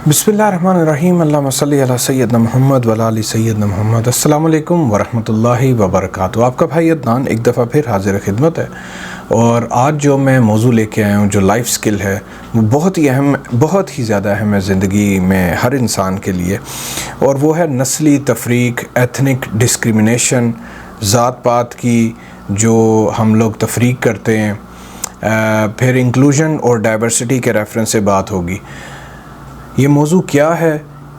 बिस्मिल्लाहिर्रहमानिर्रहीम अल्लाहुम्मा सल्ली अला सय्यदना मुहम्मद व अला आलि सय्यदना मुहम्मद। अस्सलामु अलैकुम व रहमतुल्लाहि व बरकातुहू। आपका भाई अदनान एक दफ़ा फिर हाजिर खिदमत है और आज जो मैं मौजू लेके आया हूँ, जो लाइफ स्किल है, वो बहुत ही अहम, बहुत ही ज़्यादा अहम है ज़िंदगी में हर इंसान के लिए, और वो है नस्ली तफरीक, एथनिक डिस्क्रिमिनेशन, ज़ात पात की जो हम लोग तफरीक करते हैं। फिर इंक्लूजन और डाइवर्सिटी के रेफरेंस से बात होगी। ये मौजू क्या है,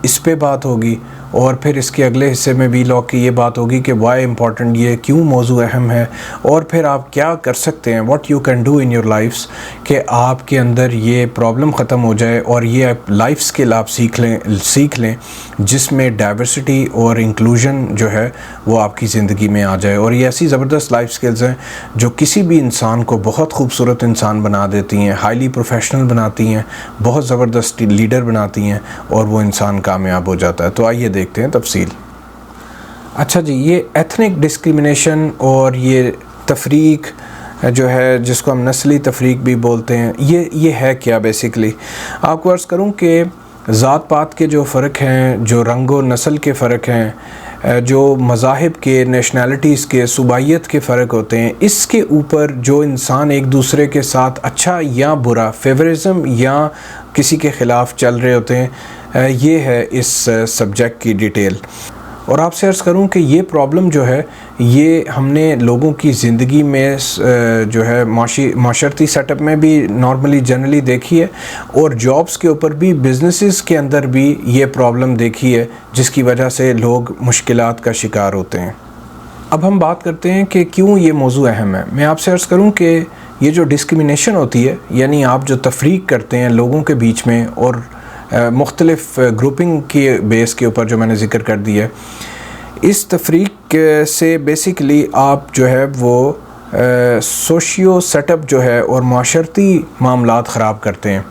इस पे बात होगी, और फिर इसके अगले हिस्से में भी लॉग की ये बात होगी कि वाई इम्पॉर्टेंट, ये क्यों मौजू अहम है, और फिर आप क्या कर सकते हैं, what you can do in your lifes, कि आपके अंदर ये प्रॉब्लम ख़त्म हो जाए और ये लाइफ स्किल आप सीख लें जिसमें डाइवर्सिटी और इंक्लूजन जो है वो आपकी ज़िंदगी में आ जाए। और ये ऐसी ज़बरदस्त लाइफ स्किल्स हैं जो किसी भी इंसान को बहुत खूबसूरत इंसान बना देती हैं, हाईली प्रोफेशनल बनाती हैं, बहुत ज़बरदस्त लीडर बनाती हैं, और वो इंसान कामयाब हो जाता है। तो आइए देखते हैं तफसील। अच्छा जी, ये एथनिक डिस्क्रिमिनेशन और ये तफरीक जो है, जिसको हम नस्ली तफरीक भी बोलते हैं, ये है क्या बेसिकली। आपको अर्ज़ करूं कि ज़ात पात के जो फ़र्क हैं, जो रंग व नस्ल के फ़र्क हैं, जो मज़ाहिब के, नेशनैलिटीज़ के, सूबाइयत के फ़र्क होते हैं, इसके ऊपर जो इंसान एक दूसरे के साथ अच्छा या बुरा, फेवरिज़म या किसी के ख़िलाफ़ चल रहे होते हैं, ये है इस सब्जेक्ट की डिटेल। और आपसे अर्ज़ करूं कि ये प्रॉब्लम जो है, ये हमने लोगों की ज़िंदगी में जो है माशरती सेटअप में भी नॉर्मली जनरली देखी है, और जॉब्स के ऊपर भी, बिज़नेसेस के अंदर भी ये प्रॉब्लम देखी है, जिसकी वजह से लोग मुश्किलात का शिकार होते हैं। अब हम बात करते हैं कि क्यों ये मौजू अहम है। मैं आपसे अर्ज़ करूं कि ये जो डिस्क्रिमिनेशन होती है, यानी आप जो तफरीक करते हैं लोगों के बीच में, और मुख्तलिफ़ ग्रुपिंग के बेस के ऊपर जो मैंने ज़िक्र कर दिया है, इस तफरीक से बेसिकली आप जो है वो सोशियो सेटअप जो है और माशरती मामलात ख़राब करते हैं।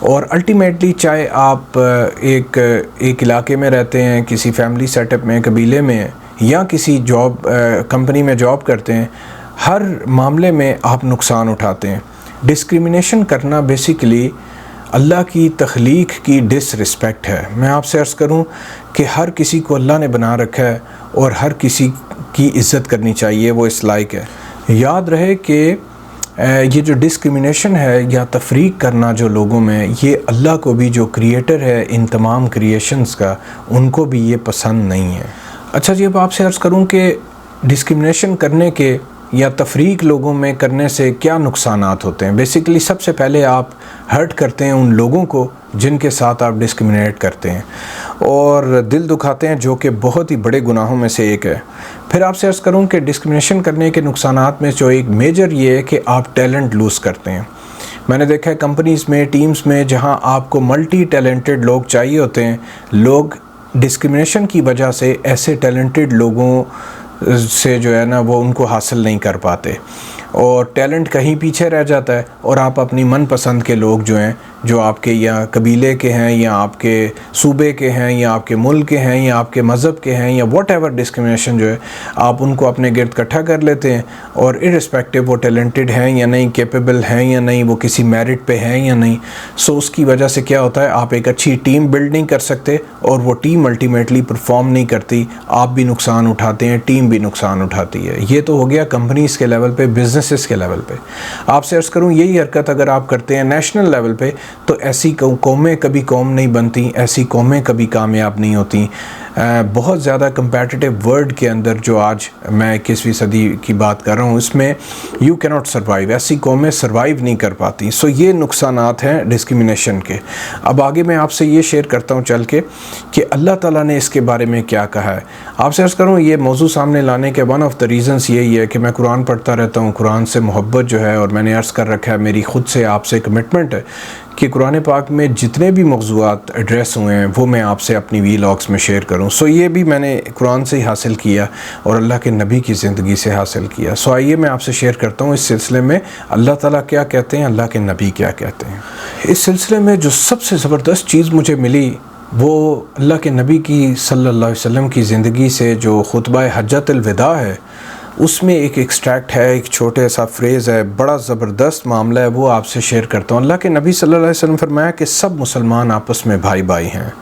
और अल्टीमेटली चाहे आप एक इलाके में रहते हैं, किसी फैमिली सेटअप में, कबीले में, या किसी जॉब कंपनी में जॉब करते हैं, हर मामले में आप नुकसान उठाते हैं। डिस्क्रिमिनेशन करना बेसिकली अल्लाह की तख्लीक की डिसरिस्पेक्ट है। मैं आपसे अर्ज़ करूं कि हर किसी को अल्लाह ने बना रखा है और हर किसी की इज़्ज़त करनी चाहिए, वो इस लायक है। याद रहे कि ये जो डिस्क्रिमिनेशन है या तफरीक करना जो लोगों में, ये अल्लाह को भी, जो क्रिएटर है इन तमाम क्रिएशंस का, उनको भी ये पसंद नहीं है। अच्छा जी, अब आपसे अर्ज़ करूं कि डिस्क्रिमिनेशन करने के या तफरीक लोगों में करने से क्या नुकसानात होते हैं। बेसिकली सबसे पहले आप हर्ट करते हैं उन लोगों को जिनके साथ आप डिस्क्रिमिनेट करते हैं, और दिल दुखाते हैं, जो कि बहुत ही बड़े गुनाहों में से एक है। फिर आपसे अर्ज़ करूं कि डिस्क्रिमिनेशन करने के नुकसानात में जो एक मेजर ये है कि आप टैलेंट लूज़ करते हैं। मैंने देखा है कंपनीज़ में, टीम्स में, जहां आपको मल्टी टैलेंटेड लोग चाहिए होते हैं, लोग डिस्क्रिमिनेशन की वजह से ऐसे टैलेंटेड लोगों से जो है ना, वो उनको हासिल नहीं कर पाते, और टैलेंट कहीं पीछे रह जाता है, और आप अपनी मनपसंद के लोग जो हैं, जो आपके या कबीले के हैं, या आपके सूबे के हैं, या आपके मुल्क के हैं, या आपके मज़हब के हैं, या वॉट एवर डिस्क्रिमिनेशन जो है, आप उनको अपने गिर्द इकट्ठा कर लेते हैं, और इर्रिस्पेक्टिव वो टैलेंटेड हैं या नहीं, कैपेबल हैं या नहीं, वो किसी मेरिट पे हैं या नहीं, सो उसकी वजह से क्या होता है, आप एक अच्छी टीम बिल्ड नहीं कर सकते, और वो टीम अल्टीमेटली परफॉर्म नहीं करती, आप भी नुकसान उठाते हैं, टीम भी नुकसान उठाती है। ये तो हो गया कंपनीज़ के लेवल पे, बिजनेसेस के लेवल पे। आपसे अर्ज़ करूँ, यही हरकत अगर आप करते हैं नेशनल लेवल पे, तो ऐसी कौमें कभी कौम नहीं बनती, ऐसी कौमें कभी कामयाब नहीं होती। बहुत ज़्यादा कंपेटिटिव वर्ल्ड के अंदर जो आज मैं 21वीं सदी की बात कर रहा हूँ, इसमें यू कैन नॉट सर्वाइव, ऐसी कौमें सर्वाइव नहीं कर पाती। सो ये नुकसानात हैं डिस्क्रिमिनेशन के। अब आगे मैं आपसे ये शेयर करता हूँ चल के कि अल्लाह ताला ने इसके बारे में क्या कहा है। आपसे अर्ज़ करूँ, ये मौजू सामने लाने के वन ऑफ द रीज़न्स यही है कि मैं कुरान पढ़ता रहता हूँ, कुरान से मोहब्बत जो है, और मैंने अर्ज़ कर रखा है, मेरी ख़ुद से आपसे कमिटमेंट है कि कुरान पाक में जितने भी मौज़ूआत एड्रेस हुए हैं वो मैं आपसे अपनी वीलॉग्स में शेयर करूं। सो ये भी मैंने कुरान से ही हासिल किया और अल्लाह के नबी की ज़िंदगी से हासिल किया। सो आइए मैं आपसे शेयर करता हूं इस सिलसिले में अल्लाह ताला क्या कहते हैं, अल्लाह के नबी क्या कहते हैं। इस सिलसिले में जो सबसे ज़बरदस्त चीज़ मुझे मिली वो अल्लाह के नबी की सल्लल्लाहु अलैहि वसल्लम की ज़िंदगी से जो खुतबा हज्जतुल विदा है, उसमें एक एक्सट्रैक्ट है, एक छोटे सा फ्रेज़ है, बड़ा ज़बरदस्त मामला है, वो आपसे शेयर करता हूँ। अल्लाह के नबी सल्लल्लाहु अलैहि वसल्लम फरमाया कि सब मुसलमान आपस में भाई भाई हैं।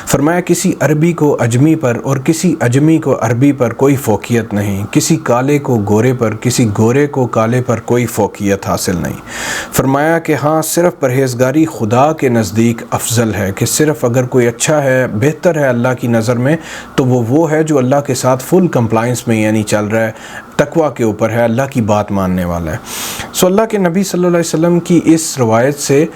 फरमाया किसी अरबी को अजमी पर और किसी अजमी को अरबी पर कोई फ़ौक़ियत नहीं, किसी काले को गोरे पर, किसी गोरे को काले पर कोई फ़ौक़ियत हासिल नहीं। फरमाया कि हाँ, सिर्फ़ परहेज़गारी खुदा के नज़दीक अफजल है, कि सिर्फ़ अगर कोई अच्छा है, बेहतर है अल्लाह की नज़र में, तो वो है जो अल्लाह के साथ फुल कंप्लाइंस में यानी चल रहा है, तकवा के ऊपर है, अल्लाह की बात मानने वाला है। सो अल्लाह के नबी सल्लल्लाहु अलैहि वसल्लम की इस रवायत से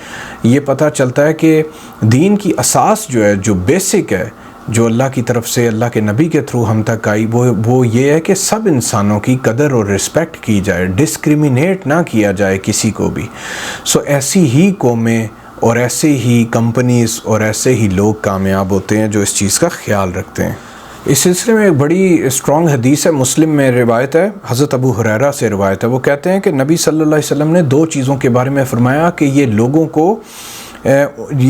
ये पता चलता है कि दीन की असास जो है, जो बेसिक है, जो अल्लाह की तरफ से अल्लाह के नबी के थ्रू हम तक आई, वो ये है कि सब इंसानों की कदर और रिस्पेक्ट की जाए, डिस्क्रिमिनेट ना किया जाए किसी को भी। सो ऐसी ही कौमें और ऐसे ही कंपनीज़ और ऐसे ही लोग कामयाब होते हैं जो इस चीज़ का ख्याल रखते हैं। इस सिलसिले में एक बड़ी स्ट्रॉन्ग हदीस है, मुस्लिम में रिवायत है, हज़रत अबू हुरैरा से रिवायत है। वो कहते हैं कि नबी सल्लल्लाहु अलैहि वसल्लम ने दो चीज़ों के बारे में फ़रमाया कि ये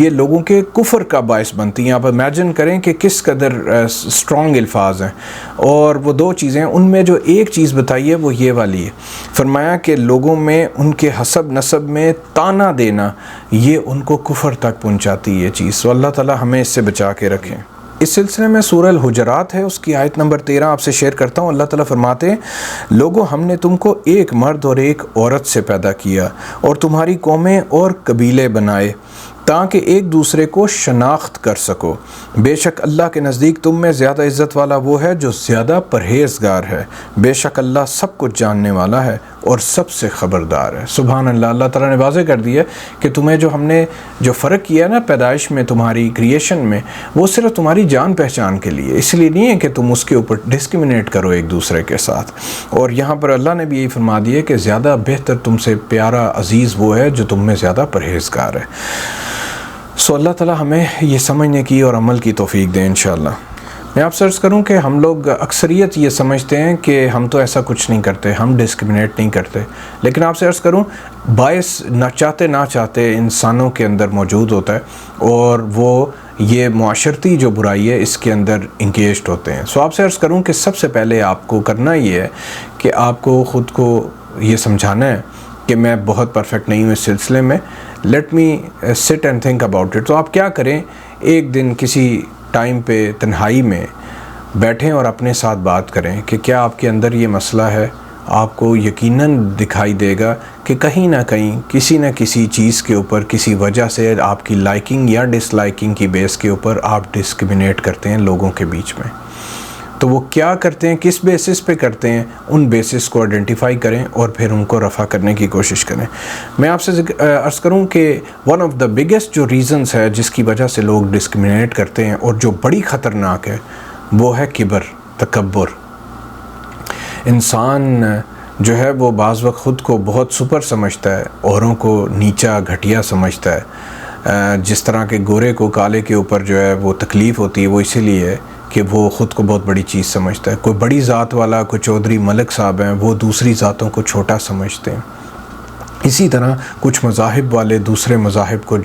लोगों के कुफ्र का बायस बनती हैं। आप इमेजिन करें कि किस कदर स्ट्रॉन्ग अल्फाज हैं। और वो दो चीज़ें, उनमें जो एक चीज़ बताई है वो ये वाली है। फरमाया कि लोगों में उनके हसब नसब में ताना देना, ये उनको कुफ्र तक पहुँचाती है ये चीज़। तो अल्लाह ताला हमें इससे बचा के रखें। इस सिलसिले में सूरह अल-हुजरात है, उसकी आयत नंबर 13 आपसे शेयर करता हूँ। अल्लाह ताला फरमाते हैं, लोगों हमने तुमको एक मर्द और एक औरत से पैदा किया और तुम्हारी कौमें और कबीले बनाए ताकि एक दूसरे को शनाख्त कर सको। बेशक अल्लाह के नज़दीक तुम में ज़्यादा इज़्ज़त वाला वो है जो ज़्यादा परहेज़गार है। बेशक अल्लाह सब कुछ जानने वाला है और सबसे ख़बरदार है। सुभान अल्लाह। अल्लाह ताला ने वाज़ेह कर दिया कि तुम्हें हमने जो फ़र्क किया ना पैदाइश में, तुम्हारी क्रिएशन में, वो सिर्फ तुम्हारी जान पहचान के लिए, इसलिए नहीं है कि तुम उसके ऊपर डिस्क्रिमिनेट करो एक दूसरे के साथ। और यहाँ पर अल्लाह ने भी यही फरमा दिया कि ज़्यादा बेहतर, तुमसे प्यारा अज़ीज़ वो है जो तुम में ज़्यादा परहेज़गार है। सो अल्लाह ताला हमें ये समझने की और अमल की तौफीक दें इंशाअल्लाह। मैं आपसे अर्ज़ करूं कि हम लोग अक्सरियत ये समझते हैं कि हम तो ऐसा कुछ नहीं करते, हम डिस्क्रिमिनेट नहीं करते। लेकिन आपसे अर्ज़ करूं, बायस ना चाहते इंसानों के अंदर मौजूद होता है और वो ये मुआशरती जो बुराई है इसके अंदर इंगेज्ड होते हैं। सो आपसे अर्ज़ करूं कि सबसे पहले आपको करना ये है कि आपको ख़ुद को ये समझाना है कि मैं बहुत परफेक्ट नहीं हूँ इस सिलसिले में। Let me sit and think about it. तो आप क्या करें, एक दिन किसी टाइम पे तन्हाई में बैठें और अपने साथ बात करें कि क्या आपके अंदर ये मसला है। आपको यकीनन दिखाई देगा कि कहीं ना कहीं किसी न किसी चीज़ के ऊपर, किसी वजह से आपकी लाइकिंग या डिसलाइकिंग की बेस के ऊपर आप डिस्क्रिमिनेट करते हैं लोगों के बीच में। तो वो क्या करते हैं, किस बेसिस पे करते हैं, उन बेसिस को आइडेंटिफाई करें और फिर उनको रफ़ा करने की कोशिश करें। मैं आपसे अर्ज़ करूं कि वन ऑफ द बिगेस्ट जो रीज़न्स है जिसकी वजह से लोग डिस्क्रिमिनेट करते हैं और जो बड़ी ख़तरनाक है वो है किबर, तकब्बुर। इंसान जो है वो बाज़ वक़्त ख़ुद को बहुत सुपर समझता है, औरों को नीचा घटिया समझता है। जिस तरह के गोरे को काले के ऊपर जो है वो तकलीफ़ होती है, वो इसीलिए है कि वो ख़ुद को बहुत बड़ी चीज़ समझता है। कोई बड़ी ज़ात वाला, कोई चौधरी मलिक साहब हैं, वो दूसरी ज़ातों को छोटा समझते हैं। इसी तरह कुछ मज़ाहिब वाले दूसरे मज़ाहिब को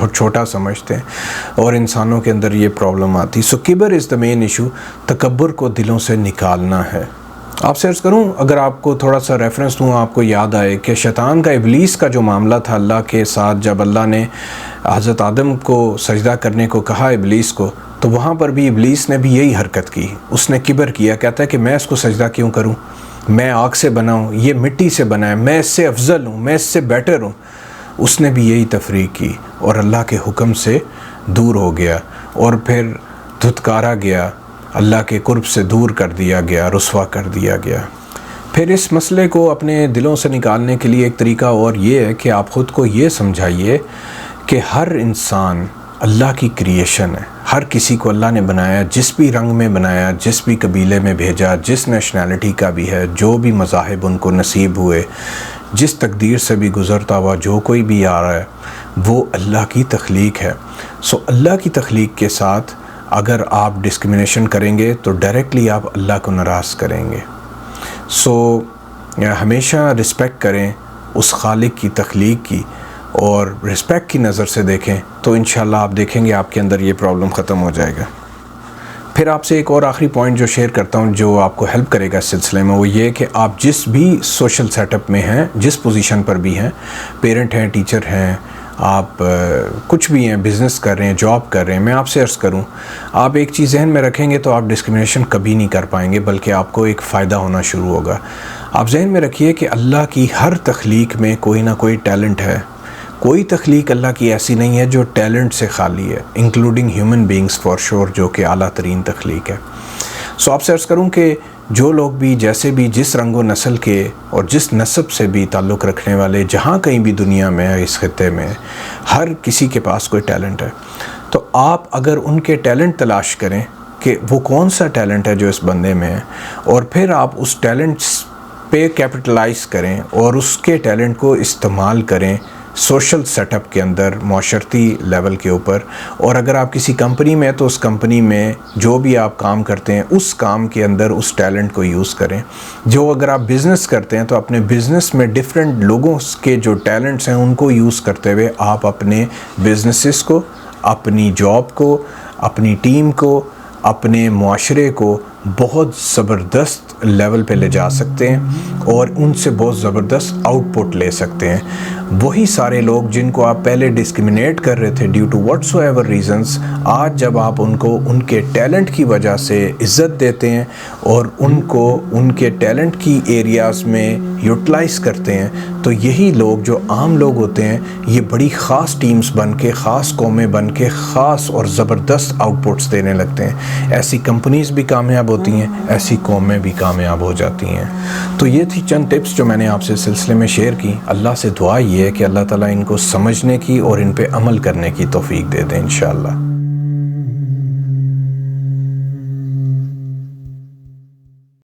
छोटा समझते हैं और इंसानों के अंदर ये प्रॉब्लम आती है। सो किबर इज़ द मेन इशू। तकब्बुर को दिलों से निकालना है। आपसे अर्ज़ करूं, अगर आपको थोड़ा सा रेफरेंस दूं, आपको याद आए कि शैतान का, इब्लीस का जो मामला था अल्लाह के साथ, जब अल्लाह ने हज़रत आदम को सजदा करने को कहा इब्लीस को, तो वहाँ पर भी इब्लीस ने भी यही हरकत की। उसने किबर किया, कहता है कि मैं इसको सजदा क्यों करूँ, मैं आग से बना हूँ, ये मिट्टी से बना है, मैं इससे अफजल हूँ, मैं इससे बेटर हूँ। उसने भी यही तफरीक की और अल्लाह के हुक्म से दूर हो गया और फिर धुतकारा गया, अल्लाह के कुर्ब से दूर कर दिया गया, रुस्वा कर दिया गया। फिर इस मसले को अपने दिलों से निकालने के लिए एक तरीका और ये है कि आप ख़ुद को ये समझाइए कि हर इंसान अल्लाह की क्रिएशन है। हर किसी को अल्लाह ने बनाया, जिस भी रंग में बनाया, जिस भी कबीले में भेजा, जिस नेशनैलिटी का भी है, जो भी मज़ाहिब उनको नसीब हुए, जिस तकदीर से भी गुज़रता हुआ जो कोई भी आ रहा है, वो अल्लाह की तख्लीक है। सो अल्लाह की तख्लीक के साथ अगर आप डिस्क्रिमिनेशन करेंगे तो डायरेक्टली आप अल्लाह को नाराज़ करेंगे। सो हमेशा रिस्पेक्ट करें उस खालिक की तख्लीक की और रिस्पेक्ट की नज़र से देखें, तो इंशाल्लाह आप देखेंगे आपके अंदर ये प्रॉब्लम ख़त्म हो जाएगा। फिर आपसे एक और आखिरी पॉइंट जो शेयर करता हूँ जो आपको हेल्प करेगा इस सिलसिले में, वो ये कि आप जिस भी सोशल सेटअप में हैं, जिस पोजीशन पर भी हैं, पेरेंट हैं, टीचर हैं, आप कुछ भी हैं, बिज़नेस कर रहे हैं, जॉब कर रहे हैं, मैं आपसे अर्ज़ करूं, आप एक चीज़ जहन में रखेंगे तो आप डिस्क्रिमिनेशन कभी नहीं कर पाएंगे, बल्कि आपको एक फ़ायदा होना शुरू होगा। आप जहन में रखिए कि अल्लाह की हर तख्लीक में कोई ना कोई टैलेंट है। कोई तख्लीक अल्लाह की ऐसी नहीं है जो टैलेंट से खाली है, including human beings for sure, जो कि आला तरीन तख्लीक है। सो आपसे अर्ज़ करूँ कि जो लोग भी जैसे भी जिस रंगो नस्ल के और जिस नस्ब से भी ताल्लुक़ रखने वाले, जहाँ कहीं भी दुनिया में, इस खित्ते में, हर किसी के पास कोई टैलेंट है। तो आप अगर उनके टैलेंट तलाश करें कि वो कौन सा टैलेंट है जो इस बंदे में है, और फिर आप उस टैलेंट्स पे कैपिटलाइज़ करें और उसके टैलेंट को इस्तेमाल करें सोशल सेटअप के अंदर, माशरती लेवल के ऊपर। और अगर आप किसी कंपनी में, तो उस कंपनी में जो भी आप काम करते हैं उस काम के अंदर उस टैलेंट को यूज़ करें। जो अगर आप बिज़नेस करते हैं तो अपने बिज़नेस में डिफरेंट लोगों के जो टैलेंट्स हैं उनको यूज़ करते हुए आप अपने बिज़नेसेस को, अपनी जॉब को, अपनी टीम को, अपने मुआशरे को बहुत ज़बरदस्त लेवल पे ले जा सकते हैं और उनसे बहुत ज़बरदस्त आउटपुट ले सकते हैं। वही सारे लोग जिनको आप पहले डिस्क्रिमिनेट कर रहे थे ड्यू टू व्हाट्सोएवर रीजंस, आज जब आप उनको उनके टैलेंट की वजह से इज़्ज़त देते हैं और उनको उनके टैलेंट की एरियाज़ में यूटिलाइज़ करते हैं, तो यही लोग जो आम लोग होते हैं ये बड़ी ख़ास टीम्स बन के, ख़ास कौमें बन के ख़ास और ज़बरदस्त आउटपुट्स देने लगते हैं। ऐसी कंपनीज़ भी कामयाब होती हैं, ऐसी कौमें भी कामयाब हो जाती हैं। तो ये थी चंद टिप्स जो मैंने आपसे इस सिलसिले में शेयर की। अल्लाह से दुआ ये है कि अल्लाह ताला इनको समझने की और इन पे अमल करने की तौफीक दे दें इंशाअल्लाह।